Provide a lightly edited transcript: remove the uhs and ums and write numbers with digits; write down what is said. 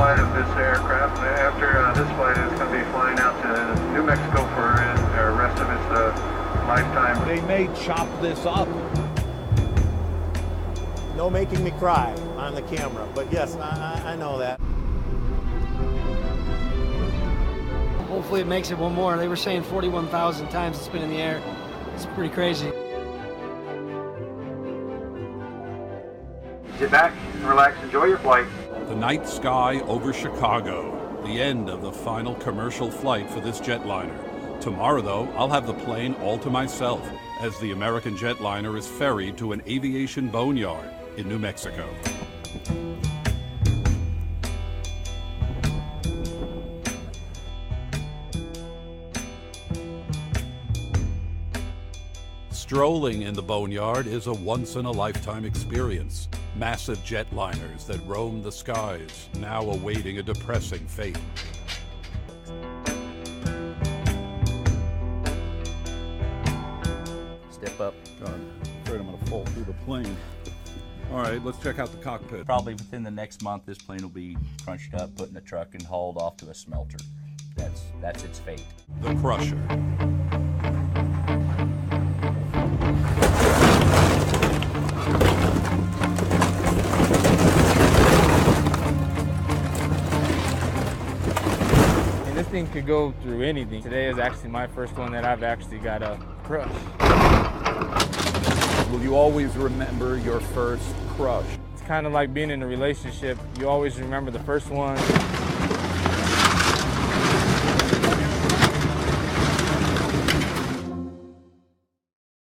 flight of this aircraft. After this flight, it's going to be flying out to New Mexico for the rest of its lifetime. They may chop this up. No making me cry on the camera, but yes, I know that. Hopefully it makes it one more. They were saying 41,000 times it's been in the air. It's pretty crazy. Sit back, relax, enjoy your flight. The night sky over Chicago, the end of the final commercial flight for this jetliner. Tomorrow, though, I'll have the plane all to myself as the American jetliner is ferried to an aviation boneyard in New Mexico. Strolling in the boneyard is a once-in-a-lifetime experience. Massive jetliners that roam the skies, now awaiting a depressing fate. Step up. God, I'm afraid I'm gonna fall through the plane. All right, let's check out the cockpit. Probably within the next month, this plane will be crunched up, put in a truck, and hauled off to a smelter. That's its fate. The Crusher. This thing could go through anything. Today is actually my first one that I've actually got a crush. Will you always remember your first crush? It's kind of like being in a relationship. You always remember the first one.